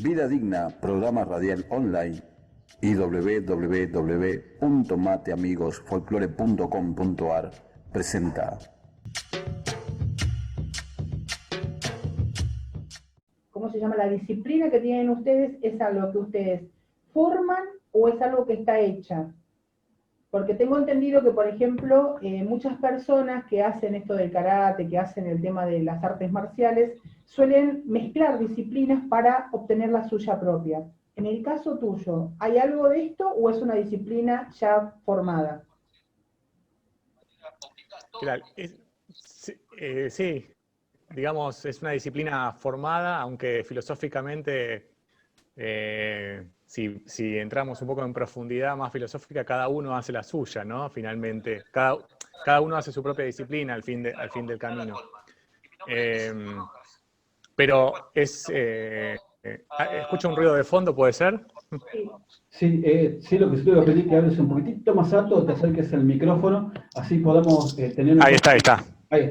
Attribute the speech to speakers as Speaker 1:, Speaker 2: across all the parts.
Speaker 1: Vida Digna, programa radial online y www.mateamigosfolklore.com.ar presenta.
Speaker 2: ¿Cómo se llama? La disciplina que tienen ustedes, ¿es algo que ustedes forman o es algo que está hecha? Porque tengo entendido que, por ejemplo, muchas personas que hacen esto del karate, que hacen el tema de las artes marciales, suelen mezclar disciplinas para obtener la suya propia. En el caso tuyo, ¿hay algo de esto o es una disciplina ya formada?
Speaker 3: Claro, sí, digamos, es una disciplina formada, aunque filosóficamente, si entramos un poco en profundidad más filosófica, cada uno hace la suya, ¿no? Finalmente, cada uno hace su propia disciplina al fin del camino. Pero ¿escucha un ruido de fondo, puede ser?
Speaker 2: Sí.
Speaker 4: Sí, lo que sí te voy a pedir que hables un poquitito más alto, te acerques al micrófono, así podamos tener...
Speaker 3: Ahí está.
Speaker 4: Ahí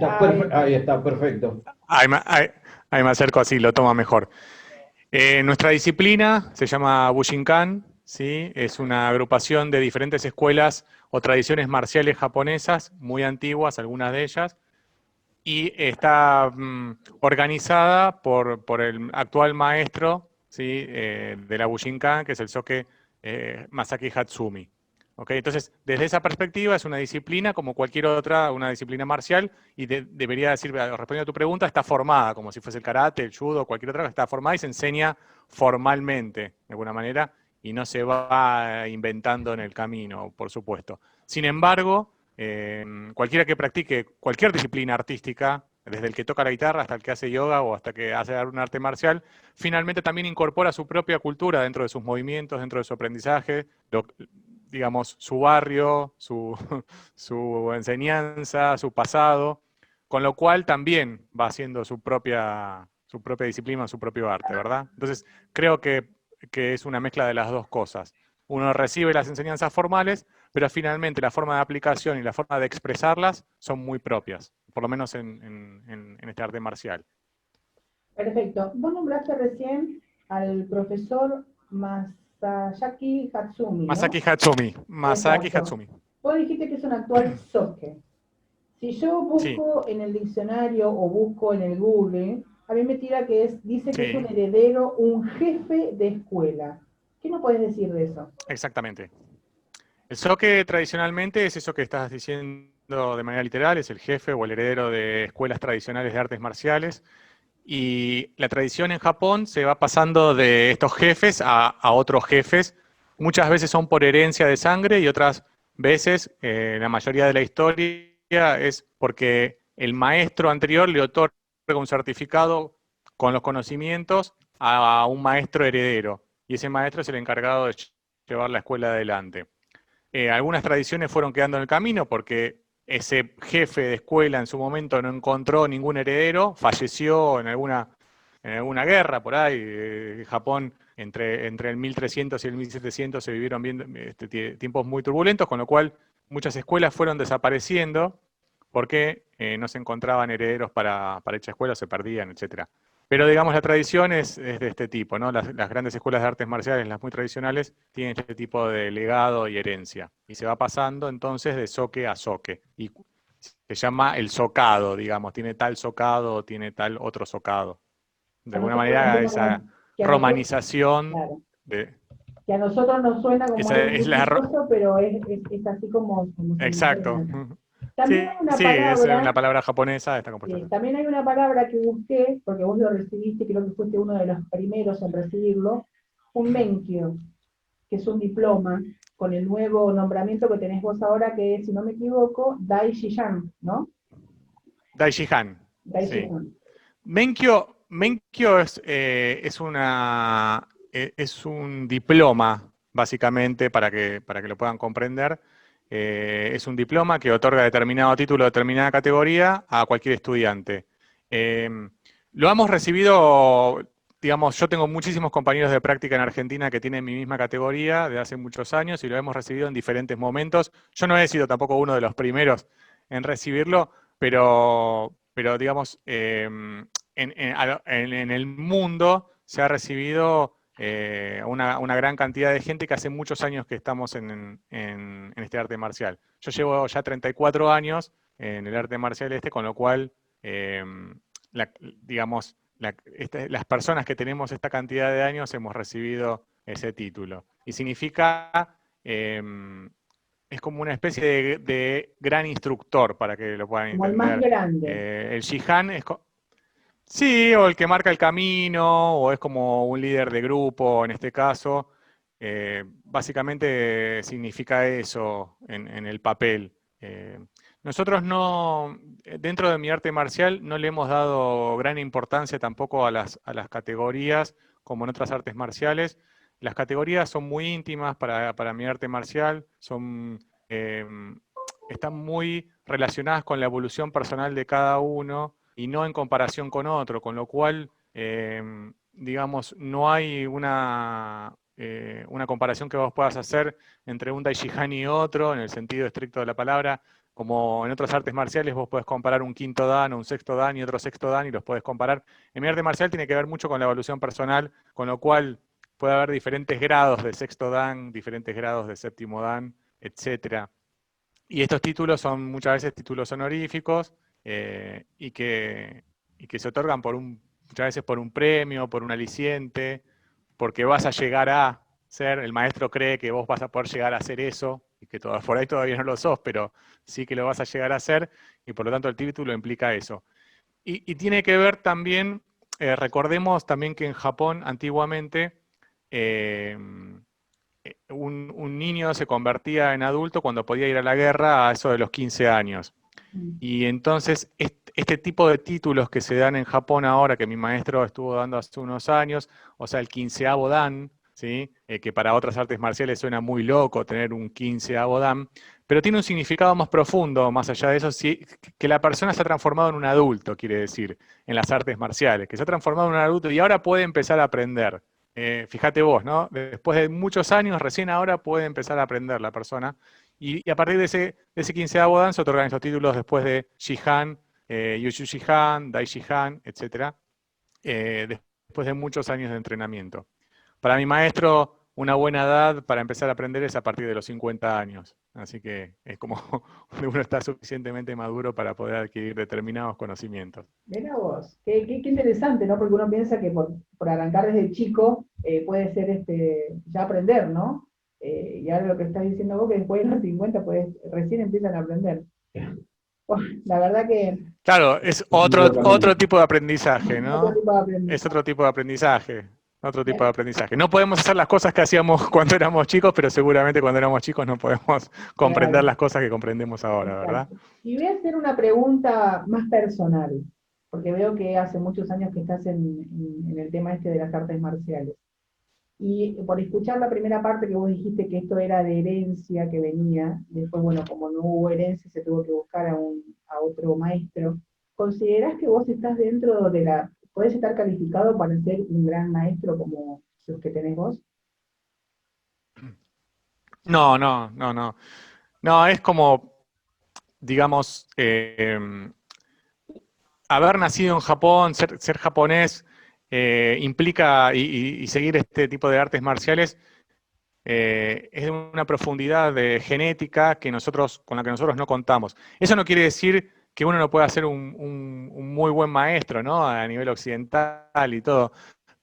Speaker 4: está, perfecto.
Speaker 3: Ahí me acerco así, lo toma mejor. Nuestra disciplina se llama Bushinkan, ¿sí? Es una agrupación de diferentes escuelas o tradiciones marciales japonesas, muy antiguas, algunas de ellas, y está organizada por el actual maestro, ¿sí? De la Bushinkan, que es el Soke Masaki Hatsumi. ¿Okay? Entonces, desde esa perspectiva es una disciplina como cualquier otra, una disciplina marcial, y debería decir, respondiendo a tu pregunta, está formada, como si fuese el karate, el judo, cualquier otra, está formada y se enseña formalmente, de alguna manera, y no se va inventando en el camino, por supuesto. Sin embargo, cualquiera que practique cualquier disciplina artística, desde el que toca la guitarra hasta el que hace yoga o hasta que hace un arte marcial, finalmente también incorpora su propia cultura dentro de sus movimientos, dentro de su aprendizaje, digamos, su barrio, su enseñanza, su pasado, con lo cual también va haciendo su propia disciplina, su propio arte, ¿verdad? Entonces, creo que es una mezcla de las dos cosas. Uno recibe las enseñanzas formales, pero finalmente la forma de aplicación y la forma de expresarlas son muy propias, por lo menos en este arte marcial.
Speaker 2: Perfecto. Vos nombraste recién al profesor Masayaki Hatsumi, ¿no?
Speaker 3: Masaki Hatsumi.
Speaker 2: Vos dijiste que es un actual Soke. Si yo busco
Speaker 3: Sí.
Speaker 2: en el diccionario o busco en el Google, a mí me tira que dice que es un
Speaker 3: Sí.
Speaker 2: heredero, un jefe de escuela. ¿Qué nos puedes decir de eso?
Speaker 3: Exactamente. El Soke tradicionalmente es eso que estás diciendo de manera literal, es el jefe o el heredero de escuelas tradicionales de artes marciales. Y la tradición en Japón se va pasando de estos jefes a otros jefes. Muchas veces son por herencia de sangre y otras veces, la mayoría de la historia, es porque el maestro anterior le otorga un certificado con los conocimientos a un maestro heredero. Y ese maestro es el encargado de llevar la escuela adelante. Algunas tradiciones fueron quedando en el camino porque ese jefe de escuela en su momento no encontró ningún heredero, falleció en alguna guerra por ahí. Japón, entre el 1300 y el 1700 se vivieron tiempos muy turbulentos, con lo cual muchas escuelas fueron desapareciendo porque no se encontraban herederos para dicha escuela, se perdían, etc. Pero digamos, la tradición es de este tipo, ¿no? Las grandes escuelas de artes marciales, las muy tradicionales, tienen este tipo de legado y herencia. Y se va pasando entonces de soque a soque. Y se llama el socado, digamos, tiene tal socado o tiene tal otro socado. De alguna manera, esa romanización
Speaker 2: claro,
Speaker 3: de...
Speaker 2: que a nosotros nos suena como algo
Speaker 3: es
Speaker 2: muy chistoso, pero es así como se
Speaker 3: Exacto.
Speaker 2: menciona. También hay una
Speaker 3: Sí, es una
Speaker 2: palabra,
Speaker 3: palabra japonesa, está compuesta así.
Speaker 2: también hay una palabra que busqué, porque vos lo recibiste, creo que fuiste uno de los primeros en recibirlo, un menkyo, que es un diploma, con el nuevo nombramiento que tenés vos ahora, que es, si no me equivoco, Daishihan, ¿no?
Speaker 3: Daishihan. Sí.
Speaker 2: Daishihan.
Speaker 3: Menkyo es un diploma, básicamente, para que lo puedan comprender. Es un diploma que otorga determinado título, determinada categoría a cualquier estudiante. Lo hemos recibido, digamos, yo tengo muchísimos compañeros de práctica en Argentina que tienen mi misma categoría de hace muchos años y lo hemos recibido en diferentes momentos. Yo no he sido tampoco uno de los primeros en recibirlo, pero digamos, en el mundo se ha recibido una gran cantidad de gente que hace muchos años que estamos en este arte marcial. Yo llevo ya 34 años en el arte marcial con lo cual, digamos, las personas que tenemos esta cantidad de años hemos recibido ese título. Y significa, es como una especie de gran instructor, para que lo puedan
Speaker 2: Como el
Speaker 3: entender.
Speaker 2: más grande.
Speaker 3: El Shihan es... Sí, o el que marca el camino, o es como un líder de grupo, en este caso. Básicamente significa eso en el papel. Nosotros no, dentro de mi arte marcial, no le hemos dado gran importancia tampoco a las categorías, como en otras artes marciales. Las categorías son muy íntimas para mi arte marcial, están muy relacionadas con la evolución personal de cada uno, y no en comparación con otro, con lo cual, digamos, no hay una comparación que vos puedas hacer entre un Daishihan y otro, en el sentido estricto de la palabra, como en otras artes marciales vos podés comparar un quinto dan o un sexto dan y otro sexto dan y los podés comparar. En mi arte marcial tiene que ver mucho con la evolución personal, con lo cual puede haber diferentes grados de sexto dan, diferentes grados de séptimo dan, etc. Y estos títulos son muchas veces títulos honoríficos, y que se otorgan muchas veces por un premio, por un aliciente, porque vas a llegar a ser, el maestro cree que vos vas a poder llegar a hacer eso, y que por ahí todavía no lo sos, pero sí que lo vas a llegar a hacer, y por lo tanto el título implica eso. Y tiene que ver también, recordemos también que en Japón antiguamente, un niño se convertía en adulto cuando podía ir a la guerra a eso de los 15 años. Y entonces este tipo de títulos que se dan en Japón ahora, que mi maestro estuvo dando hace unos años, o sea, el 15º dan, ¿sí? Que para otras artes marciales suena muy loco tener un 15º dan, pero tiene un significado más profundo, más allá de eso, sí, que la persona se ha transformado en un adulto, quiere decir, en las artes marciales, que se ha transformado en un adulto y ahora puede empezar a aprender. Fíjate vos, ¿no? Después de muchos años, recién ahora puede empezar a aprender la persona. Y a partir de ese 15º dan se otorgan esos títulos después de Shihan, Yushu Shihan, Dai Shihan, etc. Después de muchos años de entrenamiento. Para mi maestro, una buena edad para empezar a aprender es a partir de los 50 años. Así que es como uno está suficientemente maduro para poder adquirir determinados conocimientos.
Speaker 2: Mira vos, qué interesante, ¿no? Porque uno piensa que por arrancar desde chico puede ser ya aprender, ¿no? Y ahora lo que estás diciendo vos, que después de los 50 recién empiezan a aprender. Bueno, la verdad que...
Speaker 3: Claro, es otro tipo de aprendizaje, ¿no?
Speaker 2: Otro tipo de aprendizaje.
Speaker 3: Es otro tipo de aprendizaje. Otro tipo de aprendizaje. No podemos hacer las cosas que hacíamos cuando éramos chicos, pero seguramente cuando éramos chicos no podemos comprender las cosas que comprendemos ahora, ¿verdad?
Speaker 2: Y voy a hacer una pregunta más personal, porque veo que hace muchos años que estás en el tema de las artes marciales. Y por escuchar la primera parte que vos dijiste que esto era de herencia que venía, después, bueno, como no hubo herencia, se tuvo que buscar a otro maestro. ¿Considerás que vos estás dentro podés estar calificado para ser un gran maestro como los que tenés vos?
Speaker 3: No. No, es como, digamos, haber nacido en Japón, ser japonés, implica, y seguir este tipo de artes marciales, es de una profundidad de genética con la que nosotros no contamos. Eso no quiere decir que uno no pueda ser un muy buen maestro, ¿no? A nivel occidental y todo.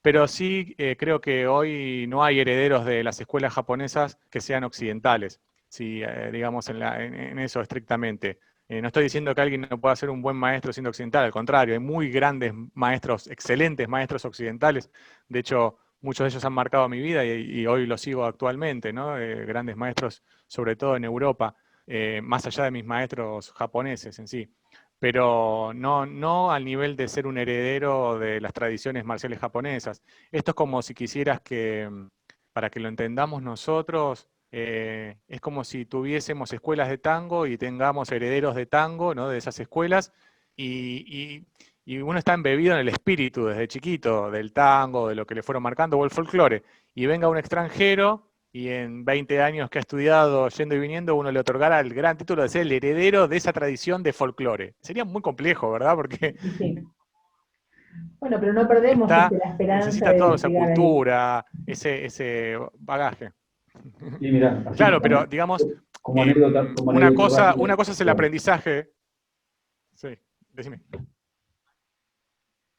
Speaker 3: Pero sí creo que hoy no hay herederos de las escuelas japonesas que sean occidentales, si, digamos en eso estrictamente. No estoy diciendo que alguien no pueda ser un buen maestro siendo occidental, al contrario, hay muy grandes maestros, excelentes maestros occidentales. De hecho, muchos de ellos han marcado mi vida y hoy los sigo actualmente, ¿no? Grandes maestros, sobre todo en Europa, más allá de mis maestros japoneses en sí. Pero no al nivel de ser un heredero de las tradiciones marciales japonesas. Esto es como si quisieras para que lo entendamos nosotros, es como si tuviésemos escuelas de tango y tengamos herederos de tango, ¿no? De esas escuelas, y uno está embebido en el espíritu desde chiquito del tango, de lo que le fueron marcando, o el folclore, y venga un extranjero y en 20 años que ha estudiado yendo y viniendo, uno le otorgara el gran título de ser el heredero de esa tradición de folclore. Sería muy complejo, ¿verdad? Porque...
Speaker 2: Sí. Bueno, pero no perdemos la esperanza
Speaker 3: necesita toda
Speaker 2: de
Speaker 3: esa
Speaker 2: llegar ahí.
Speaker 3: cultura, ese bagaje.
Speaker 4: Y mira, así
Speaker 3: Claro, pero digamos,
Speaker 4: como anécdota,
Speaker 3: una
Speaker 4: rápida.
Speaker 3: cosa es el aprendizaje. Sí, decime.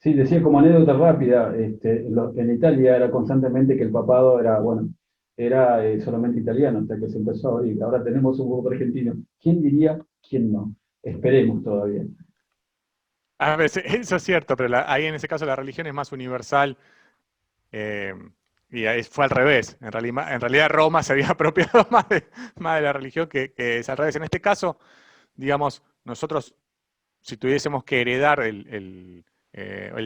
Speaker 4: Sí, decía como anécdota rápida, en Italia era constantemente que el papado era, bueno, era solamente italiano hasta que se empezó a abrir. Ahora tenemos un poco argentino. ¿Quién diría? ¿Quién no? Esperemos todavía.
Speaker 3: A veces, eso es cierto, pero ahí en ese caso la religión es más universal. eh, y fue al revés. En realidad Roma se había apropiado más de la religión que es al revés. En este caso, digamos, nosotros, si tuviésemos que heredar el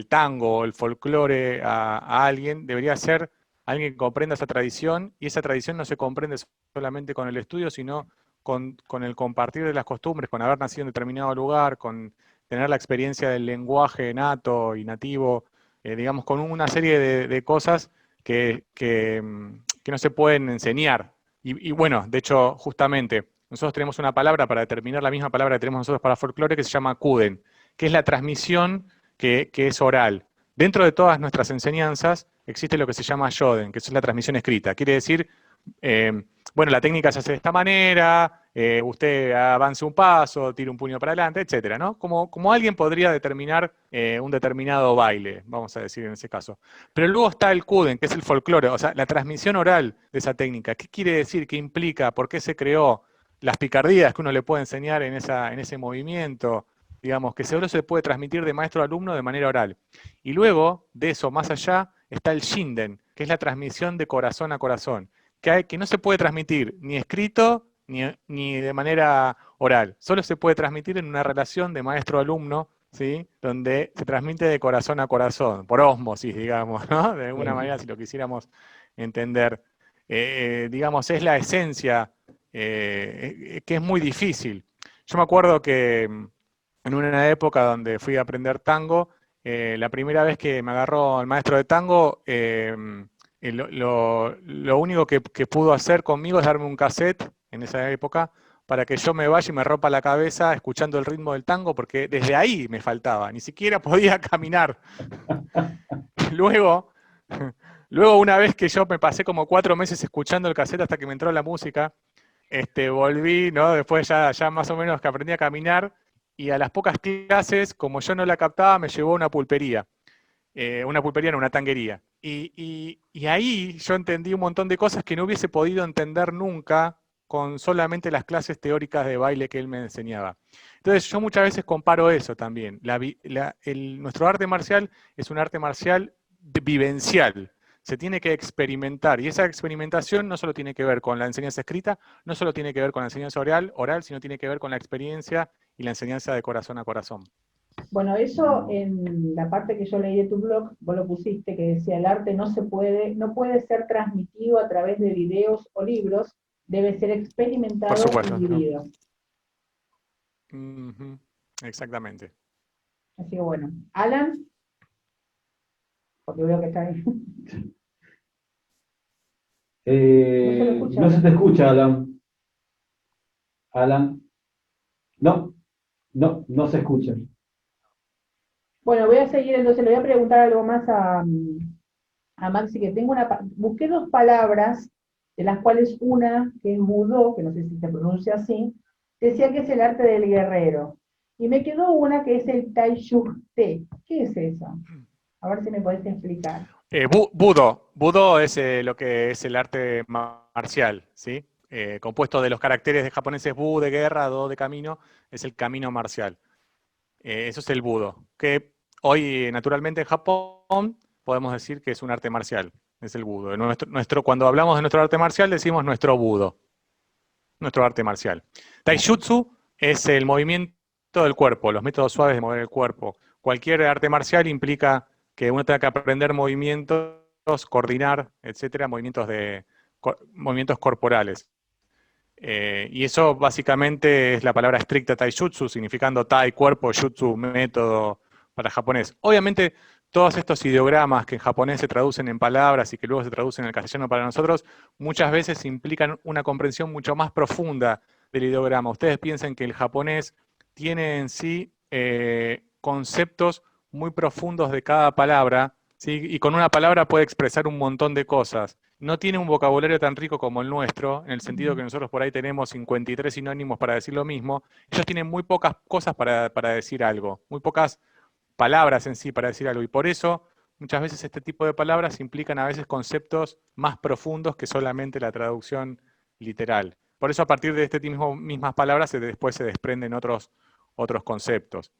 Speaker 3: tango o el folclore a alguien, debería ser alguien que comprenda esa tradición, y esa tradición no se comprende solamente con el estudio, sino con el compartir de las costumbres, con haber nacido en determinado lugar, con tener la experiencia del lenguaje nato y nativo, digamos, con una serie de cosas que no se pueden enseñar. Y bueno, de hecho, justamente, nosotros tenemos una palabra para determinar la misma palabra que tenemos nosotros para folclore, que se llama Kuden, que es la transmisión que es oral. Dentro de todas nuestras enseñanzas existe lo que se llama Yoden, que es la transmisión escrita. Quiere decir, bueno, la técnica se hace de esta manera, usted avance un paso, tire un puño para adelante, etcétera, ¿no? Como alguien podría determinar un determinado baile, vamos a decir en ese caso. Pero luego está el Kuden, que es el folclore, o sea, la transmisión oral de esa técnica. ¿Qué quiere decir? ¿Qué implica? ¿Por qué se creó? Las picardías que uno le puede enseñar en ese movimiento, digamos, que seguro se puede transmitir de maestro a alumno de manera oral. Y luego, de eso, más allá, está el Shinden, que es la transmisión de corazón a corazón, que no se puede transmitir ni escrito ni de manera oral. Solo se puede transmitir en una relación de maestro-alumno, ¿sí? Donde se transmite de corazón a corazón, por ósmosis, digamos, ¿no? De alguna manera, si lo quisiéramos entender. Digamos, es la esencia, que es muy difícil. Yo me acuerdo que en una época donde fui a aprender tango, la primera vez que me agarró el maestro de tango, lo único que pudo hacer conmigo es darme un cassette en esa época para que yo me vaya y me rompa la cabeza escuchando el ritmo del tango, porque desde ahí me faltaba, ni siquiera podía caminar. Luego, una vez que yo me pasé como 4 meses escuchando el cassette hasta que me entró la música, volví, ¿no? Después ya más o menos que aprendí a caminar, y a las pocas clases, como yo no la captaba, me llevó a una pulpería. En una tanguería. Y ahí yo entendí un montón de cosas que no hubiese podido entender nunca con solamente las clases teóricas de baile que él me enseñaba. Entonces yo muchas veces comparo eso también. Nuestro arte marcial es un arte marcial vivencial. Se tiene que experimentar, y esa experimentación no solo tiene que ver con la enseñanza escrita, no solo tiene que ver con la enseñanza oral, sino tiene que ver con la experiencia y la enseñanza de corazón a corazón.
Speaker 2: Bueno, eso en la parte que yo leí de tu blog, vos lo pusiste, que decía el arte no puede ser transmitido a través de videos o libros, debe ser experimentado
Speaker 3: Por supuesto,
Speaker 2: y vivido.
Speaker 3: ¿no? Exactamente.
Speaker 2: Así que bueno, Alan, porque veo que está ahí.
Speaker 4: No se te escucha, Alan. Alan. No se escucha.
Speaker 2: Bueno, voy a seguir, entonces le voy a preguntar algo más a Maxi, que busqué 2 palabras, de las cuales una, que es Budo, que no sé si se pronuncia así, decía que es el arte del guerrero. Y me quedó una que es el Tai Shuk Te. ¿Qué es eso? A ver si me podés explicar.
Speaker 3: Budo es lo que es el arte marcial, ¿sí? Compuesto de los caracteres de japoneses Bu de guerra, Do de camino, es el camino marcial. Eso es el Budo, que hoy naturalmente en Japón podemos decir que es un arte marcial, es el Budo. Cuando hablamos de nuestro arte marcial decimos nuestro Budo, nuestro arte marcial. Taijutsu es el movimiento del cuerpo, los métodos suaves de mover el cuerpo. Cualquier arte marcial implica que uno tenga que aprender movimientos, coordinar, etcétera, movimientos corporales. Y eso básicamente es la palabra estricta taijutsu, significando tai, cuerpo, jutsu, método para japonés. Obviamente, todos estos ideogramas que en japonés se traducen en palabras y que luego se traducen en el castellano para nosotros, muchas veces implican una comprensión mucho más profunda del ideograma. Ustedes piensen que el japonés tiene en sí conceptos muy profundos de cada palabra, ¿sí? Y con una palabra puede expresar un montón de cosas. No tiene un vocabulario tan rico como el nuestro, en el sentido que nosotros por ahí tenemos 53 sinónimos para decir lo mismo. Ellos tienen muy pocas cosas para decir algo, muy pocas palabras en sí para decir algo. Y por eso, muchas veces este tipo de palabras implican a veces conceptos más profundos que solamente la traducción literal. Por eso a partir de este mismas palabras después se desprenden otros conceptos.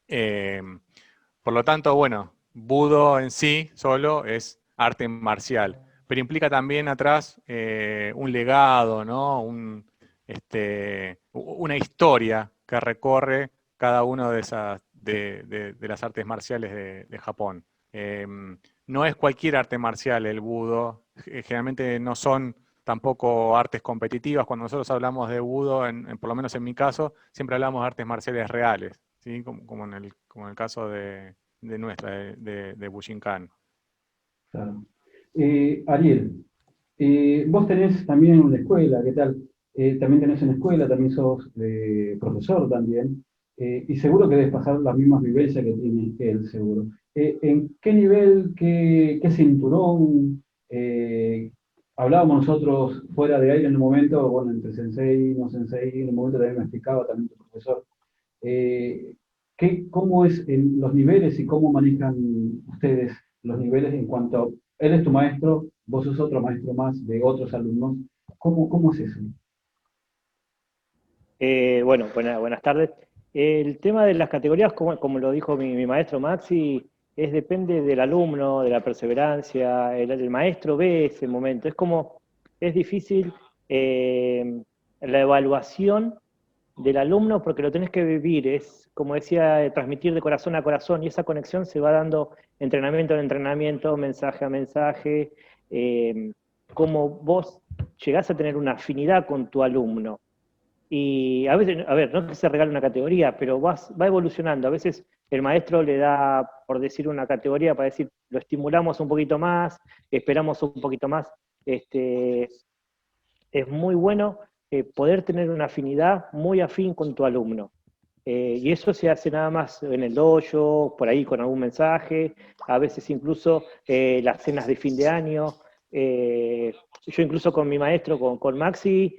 Speaker 3: Eh, por lo tanto, bueno, Budo en sí solo es arte marcial, pero implica también atrás un legado, ¿no? Una historia que recorre cada una de las artes marciales de Japón. No es cualquier arte marcial el Budo, generalmente no son tampoco artes competitivas. Cuando nosotros hablamos de Budo, por lo menos en mi caso, siempre hablamos de artes marciales reales, ¿sí? Como en el caso de Bushinkan.
Speaker 4: Claro. Ariel, vos tenés también una escuela, ¿qué tal? También tenés una escuela, también sos profesor también, y seguro que debes pasar las mismas vivencias que tiene él, seguro. ¿En qué nivel, qué cinturón? Hablábamos nosotros fuera de aire en un momento, bueno, entre sensei y no sensei, en un momento también me explicaba también tu profesor. Eh, ¿Cómo es en los niveles y cómo manejan ustedes los niveles en cuanto a, él es tu maestro, vos sos otro maestro más de otros alumnos? ¿Cómo es eso?
Speaker 5: Bueno, buenas tardes. El tema de las categorías, como lo dijo mi maestro Maxi, depende del alumno, de la perseverancia. El maestro ve ese momento. Es difícil la evaluación del alumno porque lo tenés que vivir. Es, como decía, transmitir de corazón a corazón, y esa conexión se va dando entrenamiento en entrenamiento, mensaje a mensaje. Como vos llegás a tener una afinidad con tu alumno. Y a veces, a ver, no es que se regale una categoría, pero va evolucionando. A veces el maestro le da, por decir una categoría, para decir, lo estimulamos un poquito más, esperamos un poquito más. Es muy bueno poder tener una afinidad muy afín con tu alumno. Y eso se hace nada más en el dojo, por ahí con algún mensaje, a veces incluso las cenas de fin de año. Yo incluso con mi maestro, con Maxi,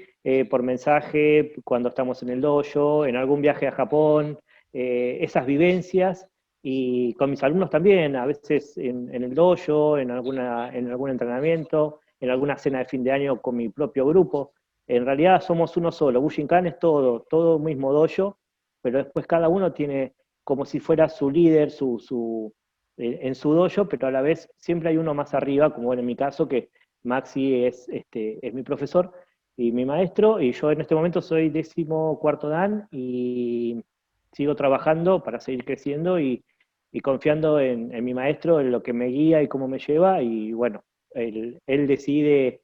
Speaker 5: por mensaje, cuando estamos en el dojo, en algún viaje a Japón, esas vivencias, y con mis alumnos también, a veces en el dojo, en algún entrenamiento, en alguna cena de fin de año con mi propio grupo. En realidad somos uno solo, Bushinkan es todo mismo dojo, pero después cada uno tiene como si fuera su líder, en su dojo, pero a la vez siempre hay uno más arriba, como en mi caso, que Maxi es mi profesor y mi maestro, y yo en este momento soy 14º Dan y sigo trabajando para seguir creciendo y confiando en mi maestro, en lo que me guía y cómo me lleva, y bueno, él decide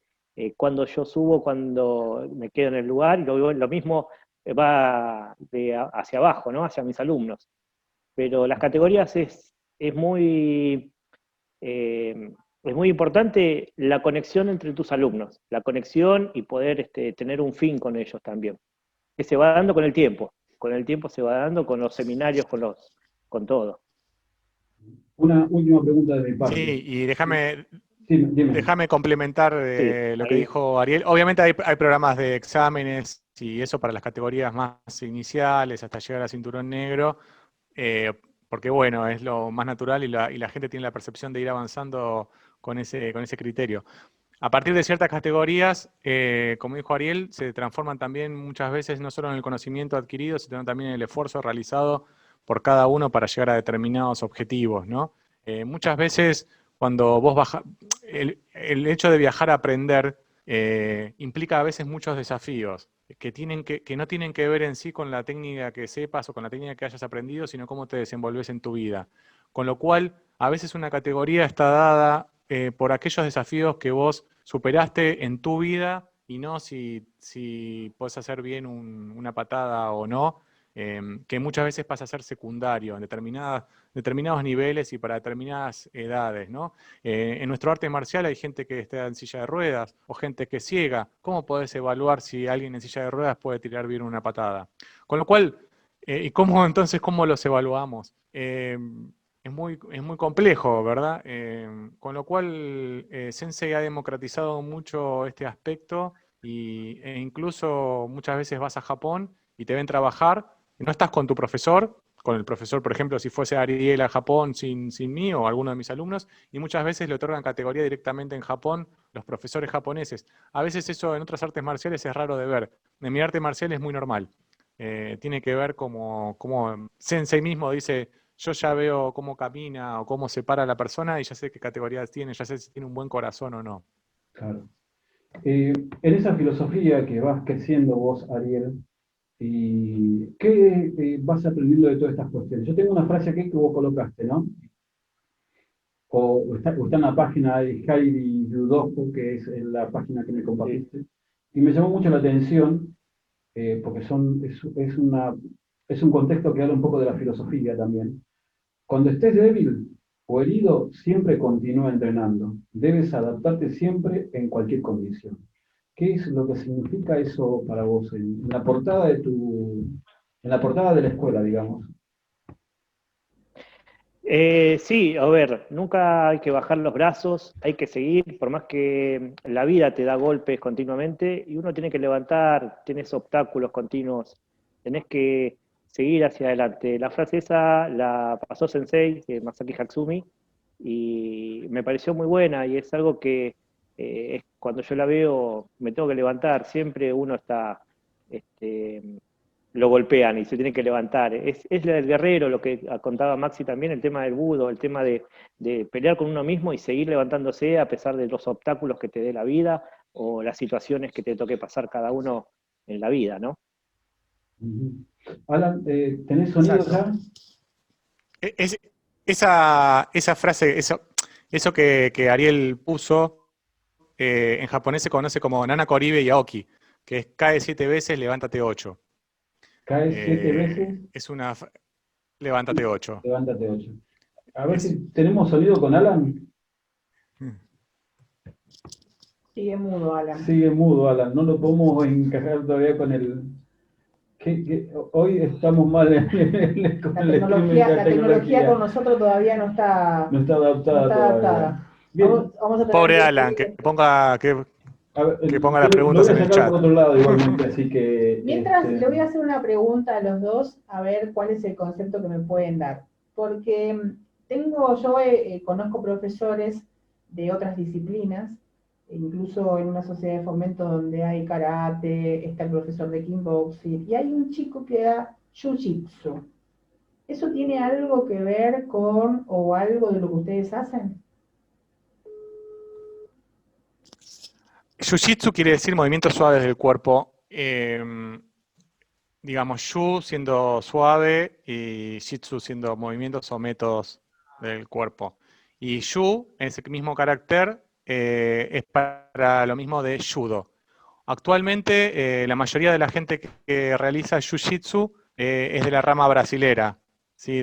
Speaker 5: cuándo yo subo, cuándo me quedo en el lugar, y lo mismo va hacia abajo, ¿no? Hacia mis alumnos. Pero las categorías eh, es muy importante la conexión entre tus alumnos, la conexión y poder tener un fin con ellos también, que se va dando con el tiempo se va dando con los seminarios, con todo.
Speaker 4: Una última pregunta de mi parte.
Speaker 3: Sí, y déjame
Speaker 4: Sí, dime.
Speaker 3: Déjame complementar
Speaker 5: Sí,
Speaker 3: lo que
Speaker 5: ahí.
Speaker 3: dijo Ariel. Obviamente hay programas de exámenes y eso para las categorías más iniciales hasta llegar a cinturón negro, porque bueno, es lo más natural y la gente tiene la percepción de ir avanzando con ese criterio. A partir de ciertas categorías, como dijo Ariel, se transforman también muchas veces no solo en el conocimiento adquirido, sino también en el esfuerzo realizado por cada uno para llegar a determinados objetivos, ¿no? Muchas veces cuando vos bajas, el hecho de viajar a aprender implica a veces muchos desafíos que no tienen que ver en sí con la técnica que sepas o con la técnica que hayas aprendido, sino cómo te desenvolves en tu vida. Con lo cual, a veces una categoría está dada por aquellos desafíos que vos superaste en tu vida y no si podés hacer bien una patada o no, que muchas veces pasa a ser secundario en determinados niveles y para determinadas edades, ¿no? En nuestro arte marcial hay gente que está en silla de ruedas o gente que es ciega. ¿Cómo podés evaluar si alguien en silla de ruedas puede tirar bien una patada? Con lo cual, ¿y cómo entonces cómo los evaluamos? es muy complejo, ¿verdad? Con lo cual, Sensei ha democratizado mucho este aspecto e incluso muchas veces vas a Japón y te ven trabajar, y no estás con tu profesor, con el profesor, por ejemplo, si fuese Ariel a Japón sin mí o alguno de mis alumnos, y muchas veces le otorgan categoría directamente en Japón los profesores japoneses. A veces eso en otras artes marciales es raro de ver. En mi arte marcial es muy normal. Tiene que ver como Sensei mismo dice, yo ya veo cómo camina o cómo se para la persona y ya sé qué categorías tiene, ya sé si tiene un buen corazón o no.
Speaker 4: Claro. En esa filosofía que vas creciendo vos, Ariel, ¿y qué vas aprendiendo de todas estas cuestiones? Yo tengo una frase aquí que vos colocaste, ¿no? O está en la página de Heidi Ludojo, que es la página que me
Speaker 5: Sí.
Speaker 4: compartiste, y me llamó mucho la atención, porque es un contexto que habla un poco de la filosofía también. Cuando estés débil o herido, siempre continúa entrenando. Debes adaptarte siempre en cualquier condición. ¿Qué es lo que significa eso para vos en la portada en la portada de la escuela, digamos?
Speaker 5: Sí, a ver, nunca hay que bajar los brazos, hay que seguir, por más que la vida te da golpes continuamente y uno tiene que levantar, tienes obstáculos continuos, tenés que seguir hacia adelante. La frase esa la pasó Sensei, Masaki Hatsumi, y me pareció muy buena y es algo que cuando yo la veo me tengo que levantar, siempre uno está... Este, lo golpean y se tiene que levantar. Es el guerrero, lo que contaba Maxi también, el tema del budo, el tema de pelear con uno mismo y seguir levantándose a pesar de los obstáculos que te dé la vida o las situaciones que te toque pasar cada uno en la vida, ¿no?
Speaker 4: Ujú. Alan, ¿tenés sonido
Speaker 3: Exacto.
Speaker 4: ya?
Speaker 3: Esa frase, eso que Ariel puso, en japonés se conoce como Nana Koribe Yaoki, que es cae 7 veces, levántate 8.
Speaker 4: Caes 7 veces,
Speaker 3: Es levántate 8.
Speaker 4: levántate 8. A ver
Speaker 3: Es,
Speaker 4: si tenemos sonido con Alan.
Speaker 2: Sigue mudo, Alan.
Speaker 4: Sigue mudo, Alan. No lo podemos encajar todavía con el... Hoy estamos mal con el streaming de
Speaker 2: La tecnología con nosotros todavía
Speaker 4: no está
Speaker 2: no
Speaker 4: adaptada
Speaker 2: está
Speaker 4: todavía.
Speaker 2: adaptada.
Speaker 4: Bien,
Speaker 2: Vamos a tener
Speaker 3: Pobre
Speaker 2: que
Speaker 3: Alan,
Speaker 2: seguir.
Speaker 4: a ver,
Speaker 3: que ponga
Speaker 4: yo
Speaker 3: las
Speaker 4: lo
Speaker 3: preguntas
Speaker 4: voy a
Speaker 3: en el
Speaker 4: sacar por
Speaker 3: chat.
Speaker 4: otro lado igualmente, así que...
Speaker 2: Mientras, le voy a hacer una pregunta a los dos, a ver cuál es el concepto que me pueden dar. Porque conozco profesores de otras disciplinas, incluso en una sociedad de fomento donde hay karate, está el profesor de kickboxing, y hay un chico que da jiu-jitsu. ¿Eso tiene algo que ver con o algo de lo que ustedes hacen?
Speaker 3: Jiu-Jitsu quiere decir movimientos suaves del cuerpo. Digamos, Yu siendo suave y Jitsu siendo movimientos o métodos del cuerpo. Y Yu, ese mismo carácter, es para lo mismo de Judo. Actualmente, la mayoría de la gente que realiza Jiu-Jitsu es de la rama brasilera, ¿sí?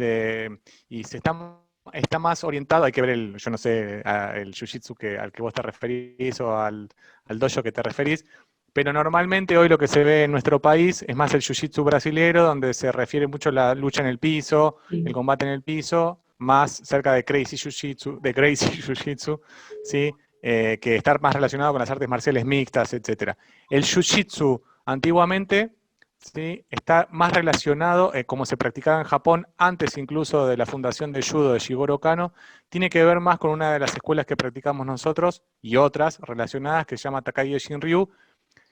Speaker 3: Y está más orientado, hay que ver yo no sé, el Jiu-Jitsu al que vos te referís o al dojo que te referís, pero normalmente hoy lo que se ve en nuestro país es más el jiu-jitsu brasilero, donde se refiere mucho a la lucha en el piso,
Speaker 2: Sí.
Speaker 3: el combate en el piso, más cerca de Crazy Jiu-Jitsu, ¿sí? Que estar más relacionado con las artes marciales mixtas, etc. El jiu-jitsu antiguamente, ¿sí? Está más relacionado, como se practicaba en Japón, antes incluso de la fundación de judo de Jigoro Kano, tiene que ver más con una de las escuelas que practicamos nosotros y otras relacionadas que se llama Takagi Shinryu,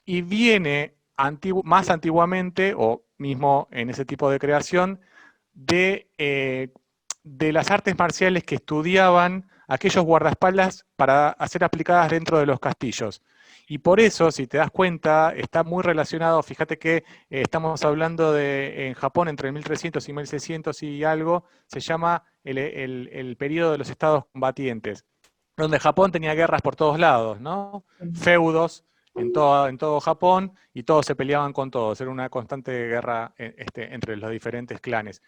Speaker 3: y viene más antiguamente, o mismo en ese tipo de creación, de las artes marciales que estudiaban aquellos guardaespaldas para ser aplicadas dentro de los castillos. Y por eso, si te das cuenta, está muy relacionado, fíjate que estamos hablando en Japón entre 1300 y 1600 y algo, se llama el periodo de los estados combatientes, donde Japón tenía guerras por todos lados, ¿no? Feudos en todo Japón y todos se peleaban con todos, era una constante guerra entre los diferentes clanes.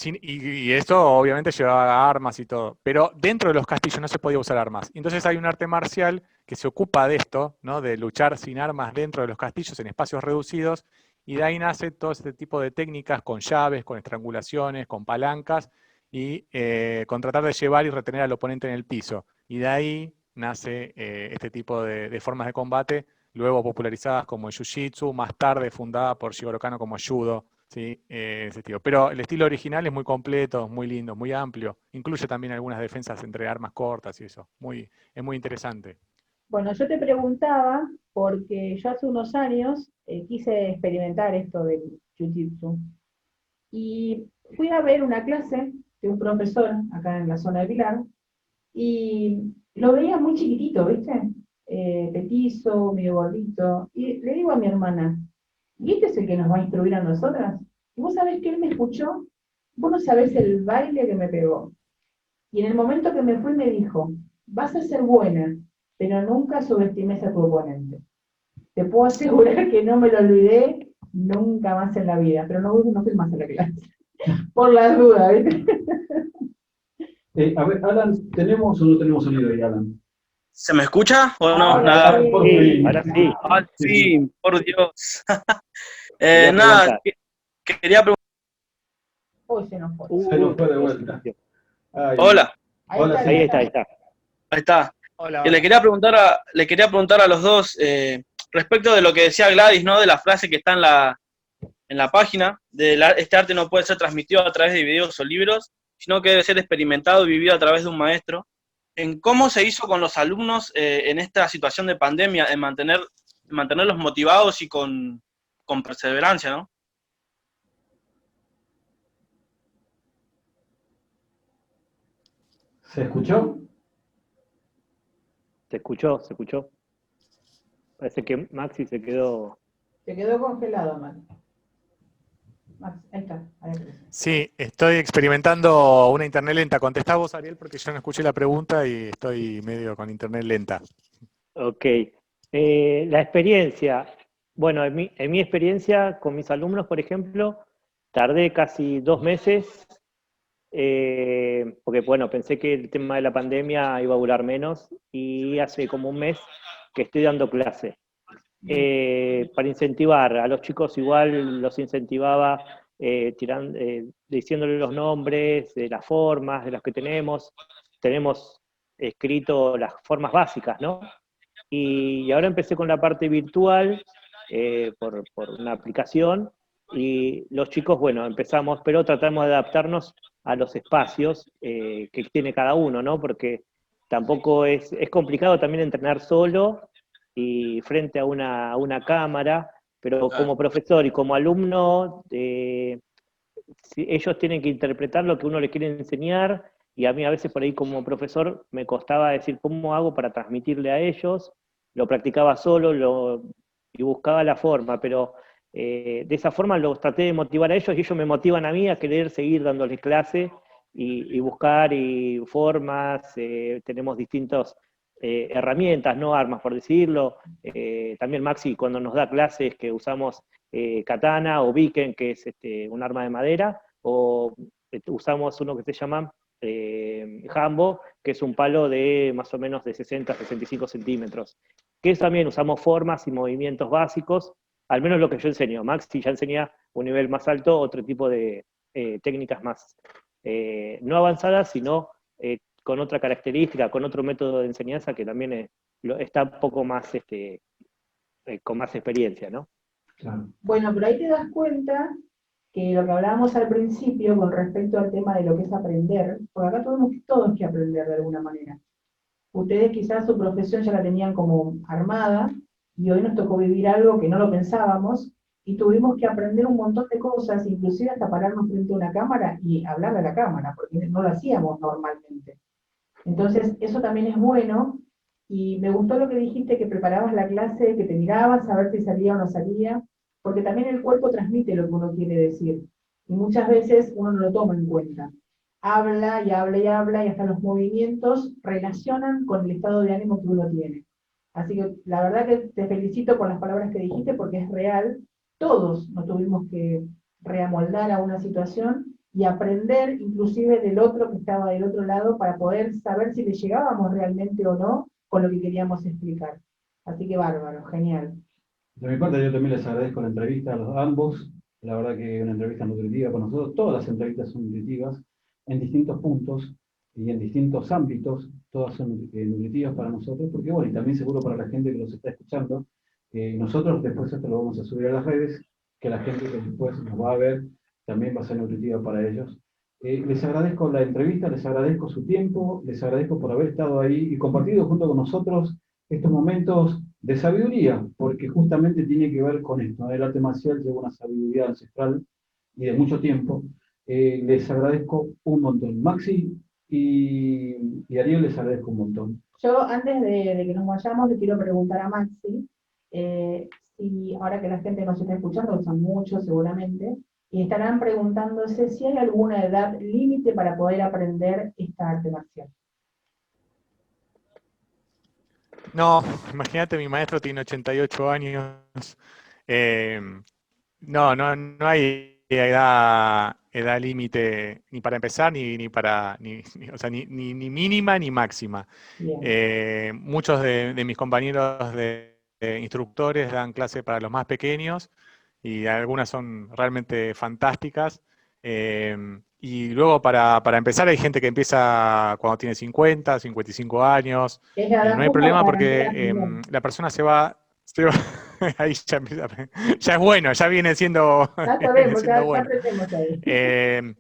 Speaker 3: Y esto obviamente llevaba armas y todo, pero dentro de los castillos no se podía usar armas. Entonces hay un arte marcial que se ocupa de esto, ¿no? De luchar sin armas dentro de los castillos en espacios reducidos, y de ahí nace todo este tipo de técnicas con llaves, con estrangulaciones, con palancas, y con tratar de llevar y retener al oponente en el piso. Y de ahí nace este tipo de formas de combate, luego popularizadas como el Jiu-Jitsu, más tarde fundada por Jigoro Kano como Judo, ¿sí? Ese estilo. Pero el estilo original es muy completo, muy lindo, muy amplio. Incluye también algunas defensas entre armas cortas y eso. Es muy interesante.
Speaker 2: Bueno, yo te preguntaba porque yo hace unos años quise experimentar esto del Jiu-Jitsu y fui a ver una clase de un profesor acá en la zona de Pilar y lo veía muy chiquitito, ¿viste? Petizo, medio gordito. Y le digo a mi hermana, ¿y este es el que nos va a instruir a nosotras? Y vos sabés que él me escuchó, vos no sabés el baile que me pegó. Y en el momento que me fui me dijo, vas a ser buena, pero nunca subestimes a tu oponente. Te puedo asegurar que no me lo olvidé nunca más en la vida, pero no fui más a la clase. Por las dudas, ¿viste?
Speaker 4: A ver, Alan, ¿tenemos o no tenemos sonido ahí, Alan?
Speaker 6: ¿Se me escucha o no?
Speaker 2: Ahora
Speaker 6: Nada.
Speaker 2: sí.
Speaker 4: Por
Speaker 5: Sí,
Speaker 4: fin.
Speaker 5: ahora sí.
Speaker 6: Ah, sí, por Dios.
Speaker 5: Quería
Speaker 6: Nada,
Speaker 5: preguntar.
Speaker 6: quería preguntar.
Speaker 2: Uy, se nos fue.
Speaker 4: Se nos fue de
Speaker 5: No
Speaker 4: vuelta.
Speaker 5: sé.
Speaker 4: Ay,
Speaker 6: Hola,
Speaker 2: Ahí
Speaker 4: Hola,
Speaker 2: está,
Speaker 4: sí.
Speaker 5: Ahí está, ahí está.
Speaker 6: ahí está.
Speaker 3: Hola,
Speaker 6: Que le quería preguntar a los dos respecto de lo que decía Gladys, ¿no? De la frase que está en la página, este arte no puede ser transmitido a través de videos o libros, sino que debe ser experimentado y vivido a través de un maestro. En cómo se hizo con los alumnos en esta situación de pandemia, en mantenerlos motivados y con perseverancia, ¿no?
Speaker 4: ¿Se escuchó?
Speaker 5: Se escuchó, se escuchó. Parece que Maxi se quedó.
Speaker 2: Se quedó congelado, Max. Max, ahí está, ahí aparece.
Speaker 3: Sí, estoy experimentando una internet lenta. Contestá vos, Ariel, porque yo no escuché la pregunta y estoy medio con internet lenta.
Speaker 5: Ok. La experiencia. Bueno, en mi experiencia con mis alumnos, por ejemplo, tardé casi 2 meses, porque bueno, pensé que el tema de la pandemia iba a durar menos y hace como un mes que estoy dando clase. Para incentivar a los chicos, igual los incentivaba diciéndole los nombres de las formas, de las que tenemos escrito las formas básicas, ¿no? Y ahora empecé con la parte virtual por una aplicación y los chicos, bueno, empezamos, pero tratamos de adaptarnos a los espacios que tiene cada uno, ¿no? Porque tampoco es complicado también entrenar solo y frente a una cámara, pero como profesor y como alumno, ellos tienen que interpretar lo que uno les quiere enseñar y a mí a veces por ahí como profesor me costaba decir cómo hago para transmitirle a ellos, lo practicaba solo y buscaba la forma, pero de esa forma los traté de motivar a ellos y ellos me motivan a mí a querer seguir dándoles clase y buscar formas, tenemos distintas herramientas, no armas por decirlo, también Maxi cuando nos da clases que usamos katana o biken, que es un arma de madera, o usamos uno que se llama jambo, que es un palo de más o menos de 60 a 65 centímetros. Que también usamos formas y movimientos básicos, al menos lo que yo enseño. Maxi ya enseña un nivel más alto, otro tipo de técnicas más no avanzadas, sino con otra característica, con otro método de enseñanza que también está un poco más, con más experiencia, ¿no?
Speaker 4: Claro.
Speaker 2: Bueno, pero ahí te das cuenta que lo que hablábamos al principio con respecto al tema de lo que es aprender, porque acá tenemos todos que aprender de alguna manera. Ustedes quizás su profesión ya la tenían como armada y hoy nos tocó vivir algo que no lo pensábamos y tuvimos que aprender un montón de cosas, inclusive hasta pararnos frente a una cámara y hablar a la cámara, porque no lo hacíamos normalmente. Entonces, eso también es bueno y me gustó lo que dijiste, que preparabas la clase, que te mirabas a ver si salía o no salía, porque también el cuerpo transmite lo que uno quiere decir y muchas veces uno no lo toma en cuenta. Habla y habla y habla y hasta los movimientos relacionan con el estado de ánimo que uno tiene. Así que la verdad que te felicito por las palabras que dijiste porque es real. Todos nos tuvimos que reamoldar a una situación y aprender inclusive del otro que estaba del otro lado para poder saber si le llegábamos realmente o no con lo que queríamos explicar. Así que bárbaro, genial.
Speaker 4: De mi parte, yo también les agradezco la entrevista a los ambos. La verdad que una entrevista nutritiva con nosotros. Todas las entrevistas son nutritivas. en distintos puntos y en distintos ámbitos, todas son nutritivas para nosotros, porque bueno, y también seguro para la gente que los está escuchando, nosotros después esto lo vamos a subir a las redes, que la gente que después nos va a ver también va a ser nutritiva para ellos. Les agradezco la entrevista, les agradezco su tiempo, les agradezco por haber estado ahí y compartido junto con nosotros estos momentos de sabiduría, porque justamente tiene que ver con esto, ¿no? El arte marcial lleva una sabiduría ancestral y de mucho tiempo. Les agradezco un montón. Maxi y Ariel les agradezco un montón.
Speaker 2: Yo, antes de que nos vayamos, le quiero preguntar a Maxi, si ahora que la gente nos está escuchando, son muchos seguramente, y estarán preguntándose si hay alguna edad límite para poder aprender esta arte marcial.
Speaker 3: No, imagínate, mi maestro tiene 88 años. No hay edad límite ni para empezar, o sea, ni mínima ni máxima. Muchos de mis compañeros de instructores dan clase para los más pequeños y algunas son realmente fantásticas. Y luego para empezar hay gente que empieza cuando tiene 50, 55 años, y no hay problema porque la persona se va ahí ya empieza, ya es bueno, ya viene siendo,
Speaker 2: Ya sabemos, ya
Speaker 3: bueno.
Speaker 2: aprendemos ahí.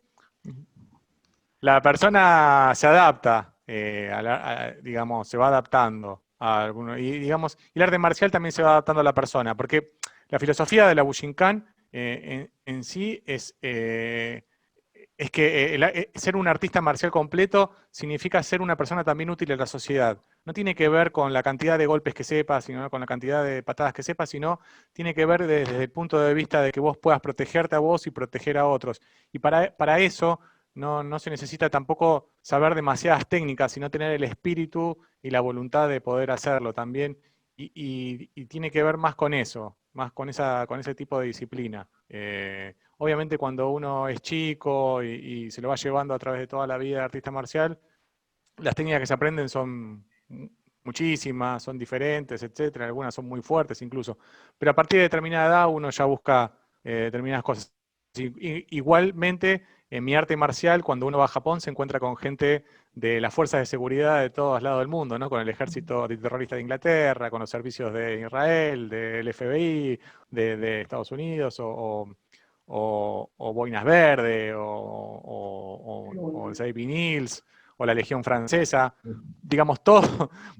Speaker 3: La persona se adapta, digamos, se va adaptando a alguno, y digamos, y el arte marcial también se va adaptando a la persona, porque la filosofía de la Bujinkan en sí es que ser un artista marcial completo significa ser una persona también útil a la sociedad. No tiene que ver con la cantidad de golpes que sepas, sino con la cantidad de patadas que sepas, sino tiene que ver desde el punto de vista de que vos puedas protegerte a vos y proteger a otros. Y para eso no se necesita tampoco saber demasiadas técnicas, sino tener el espíritu y la voluntad de poder hacerlo también. Y tiene que ver más con eso, más con ese tipo de disciplina. Obviamente cuando uno es chico y se lo va llevando a través de toda la vida de artista marcial, las técnicas que se aprenden son muchísimas, son diferentes, etcétera, algunas son muy fuertes incluso, pero a partir de determinada edad uno ya busca determinadas cosas. Igualmente, en mi arte marcial, cuando uno va a Japón, se encuentra con gente de las fuerzas de seguridad de todos lados del mundo, ¿no? Con el ejército antiterrorista de Inglaterra, con los servicios de Israel, del FBI, de Estados Unidos, o Boinas Verde, o el Navy Nils, o la Legión Francesa. Digamos,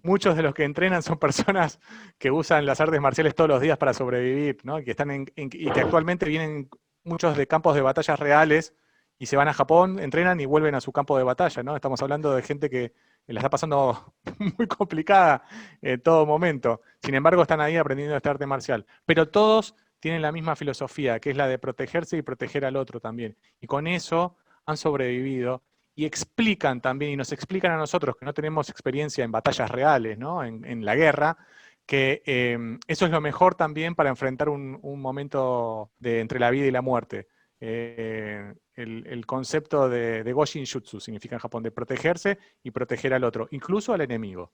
Speaker 3: muchos de los que entrenan son personas que usan las artes marciales todos los días para sobrevivir, ¿no? Y que actualmente vienen muchos de campos de batallas reales y se van a Japón, entrenan y vuelven a su campo de batalla, ¿no? Estamos hablando de gente que la está pasando muy complicada en todo momento. Sin embargo, están ahí aprendiendo este arte marcial. Pero todos tienen la misma filosofía, que es la de protegerse y proteger al otro también. Y con eso han sobrevivido y explican también, y nos explican a nosotros que no tenemos experiencia en batallas reales, ¿no? En la guerra, que eso es lo mejor también para enfrentar un momento entre la vida y la muerte. El concepto de Goshin Jutsu significa en Japón de protegerse y proteger al otro, incluso al enemigo.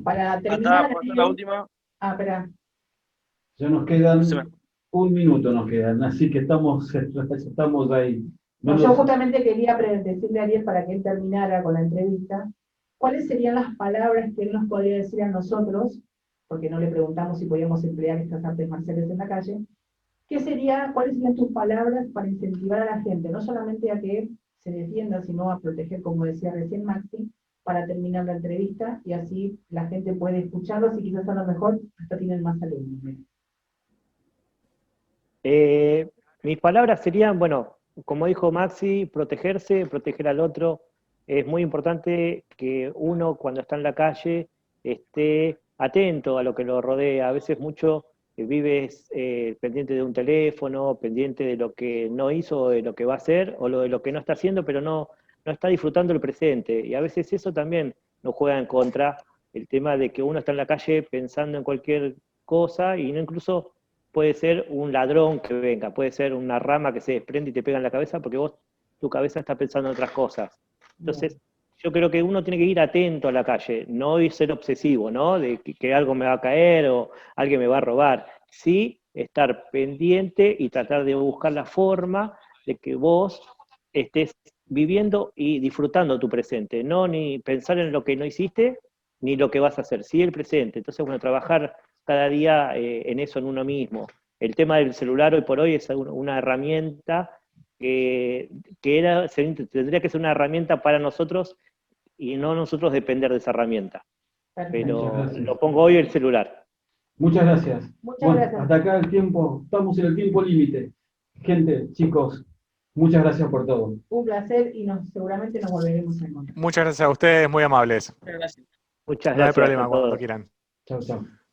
Speaker 2: Para terminar,
Speaker 6: la última.
Speaker 2: espera.
Speaker 4: Ya nos quedan un minuto, así que estamos ahí.
Speaker 2: Yo justamente quería decirle a Ariel para que él terminara con la entrevista, ¿cuáles serían las palabras que él nos podría decir a nosotros, porque no le preguntamos si podíamos emplear estas artes marciales en la calle? ¿Cuáles serían tus palabras para incentivar a la gente, no solamente a que se defienda, sino a proteger, como decía recién Maxi, para terminar la entrevista, y así la gente puede escucharlos y quizás a lo mejor hasta tienen más alumnos?
Speaker 5: Mis palabras serían, bueno, como dijo Maxi, protegerse, proteger al otro. Es muy importante que uno cuando está en la calle esté atento a lo que lo rodea. A veces mucho vives pendiente de un teléfono, pendiente de lo que no hizo, de lo que va a hacer, o de lo que no está haciendo, pero no está disfrutando el presente. Y a veces eso también nos juega en contra, el tema de que uno está en la calle pensando en cualquier cosa, y no incluso puede ser un ladrón que venga, puede ser una rama que se desprende y te pega en la cabeza porque tu cabeza está pensando en otras cosas. Entonces, yo creo que uno tiene que ir atento a la calle, no ser obsesivo, ¿no? De que algo me va a caer o alguien me va a robar. Sí, estar pendiente y tratar de buscar la forma de que vos estés viviendo y disfrutando tu presente, no ni pensar en lo que no hiciste, ni lo que vas a hacer, sí el presente. Entonces, bueno, trabajar cada día en eso, en uno mismo. El tema del celular hoy por hoy es una herramienta tendría que ser una herramienta para nosotros y no nosotros depender de esa herramienta. Pero lo pongo hoy el celular.
Speaker 4: Muchas gracias.
Speaker 2: Muchas gracias.
Speaker 4: Hasta acá el tiempo, estamos en el tiempo límite. Gente, chicos, muchas gracias por todo.
Speaker 2: Un placer y seguramente nos volveremos a encontrar.
Speaker 3: Muchas gracias a ustedes, muy amables.
Speaker 6: Muchas gracias.
Speaker 5: Muchas
Speaker 3: No hay
Speaker 5: gracias
Speaker 3: problema
Speaker 5: a
Speaker 3: cuando
Speaker 5: todos.
Speaker 3: quieran.
Speaker 4: Chao, chao.